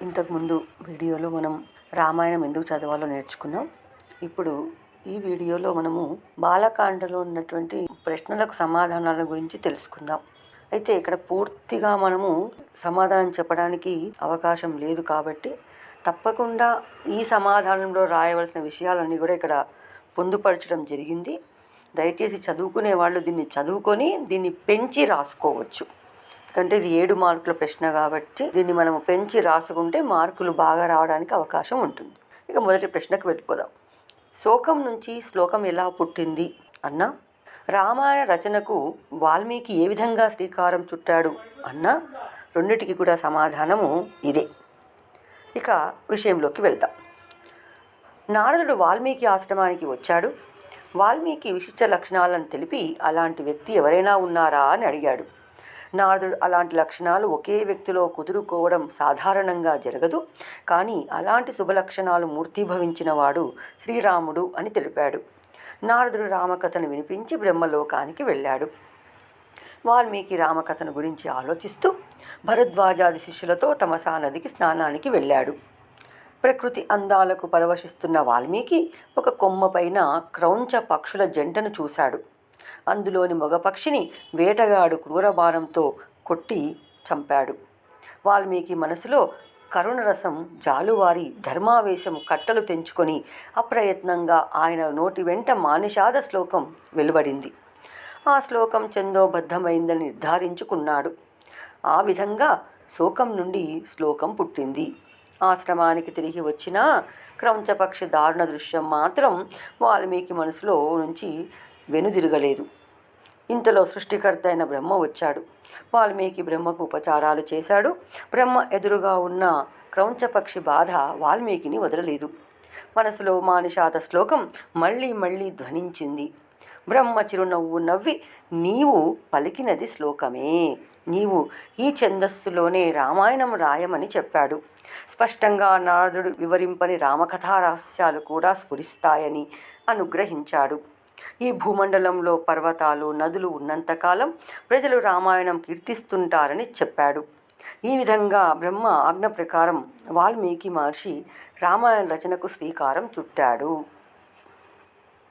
ఇంతకుముందు వీడియోలో మనం రామాయణం ఎందుకు చదవాలో నేర్చుకున్నాం. ఇప్పుడు ఈ వీడియోలో మనము బాలకాండలో ఉన్నటువంటి ప్రశ్నలకు సమాధానాల గురించి తెలుసుకుందాం. అయితే ఇక్కడ పూర్తిగా మనము సమాధానం చెప్పడానికి అవకాశం లేదు కాబట్టి తప్పకుండా ఈ సమాధానంలో రాయవలసిన విషయాలన్నీ కూడా ఇక్కడ పొందుపరచడం జరిగింది. దయచేసి చదువుకునే వాళ్ళు దీన్ని చదువుకొని దీన్ని పెంచి రాసుకోవచ్చు. ఎందుకంటే ఇది 7 మార్కుల ప్రశ్న కాబట్టి దీన్ని మనం పెంచి రాసుకుంటే మార్కులు బాగా రావడానికి అవకాశం ఉంటుంది. ఇక మొదటి ప్రశ్నకు వెళ్ళిపోదాం. శోకం నుంచి శ్లోకం ఎలా పుట్టింది అన్న, రామాయణ రచనకు వాల్మీకి ఏ విధంగా శ్రీకారం చుట్టాడు అన్న, రెండిటికి కూడా సమాధానము ఇదే. ఇక విషయంలోకి వెళ్దాం. నారదుడు వాల్మీకి ఆశ్రమానికి వచ్చాడు. వాల్మీకి విశిష్ట లక్షణాలను తెలిపి అలాంటి వ్యక్తి ఎవరైనా ఉన్నారా అని అడిగాడు. నారదుడు అలాంటి లక్షణాలు ఒకే వ్యక్తిలో కుదురుకోవడం సాధారణంగా జరగదు, కానీ అలాంటి శుభలక్షణాలు మూర్తీభవించిన వాడు శ్రీరాముడు అని తెలిపాడు. నారదుడు రామకథను వినిపించి బ్రహ్మలోకానికి వెళ్ళాడు. వాల్మీకి రామకథను గురించి ఆలోచిస్తూ భరద్వాజాది శిష్యులతో తమసా నదికి స్నానానికి వెళ్ళాడు. ప్రకృతి అందాలకు పరవశిస్తున్న వాల్మీకి ఒక కొమ్మపైన క్రౌంచ పక్షుల జంటను చూశాడు. అందులోని మగపక్షిని వేటగాడు క్రూరబాణంతో కొట్టి చంపాడు. వాల్మీకి మనసులో కరుణరసం జాలువారి ధర్మావేశం కట్టలు తెంచుకొని అప్రయత్నంగా ఆయన నోటి వెంట మానిషాద శ్లోకం వెలువడింది. ఆ శ్లోకం ఛందోబద్ధమైందని నిర్ధారించుకున్నాడు. ఆ విధంగా శోకం నుండి శ్లోకం పుట్టింది. ఆశ్రమానికి తిరిగి వచ్చిన క్రౌంచపక్షి దారుణ దృశ్యం మాత్రం వాల్మీకి మనసులో నుంచి వెనుదిరగలేదు. ఇంతలో సృష్టికర్త అయిన బ్రహ్మ వచ్చాడు. వాల్మీకి బ్రహ్మకు ఉపచారాలు చేశాడు. బ్రహ్మ ఎదురుగా ఉన్న క్రౌంచపక్షి బాధ వాల్మీకిని వదలలేదు. మనసులో మానిషాద శ్లోకం మళ్ళీ మళ్ళీ ధ్వనించింది. బ్రహ్మ చిరునవ్వు నవ్వి, నీవు పలికినది శ్లోకమే, నీవు ఈ ఛందస్సులోనే రామాయణం రాయమని చెప్పాడు. స్పష్టంగా నారదుడు వివరింపని రామకథా రహస్యాలు కూడా స్ఫురిస్తాయని అనుగ్రహించాడు. ఈ భూమండలంలో పర్వతాలు నదులు ఉన్నంతకాలం ప్రజలు రామాయణం కీర్తిస్తుంటారని చెప్పాడు. ఈ విధంగా బ్రహ్మ ఆజ్ఞ ప్రకారం వాల్మీకి మహర్షి రామాయణ రచనకు శ్రీకారం చుట్టాడు.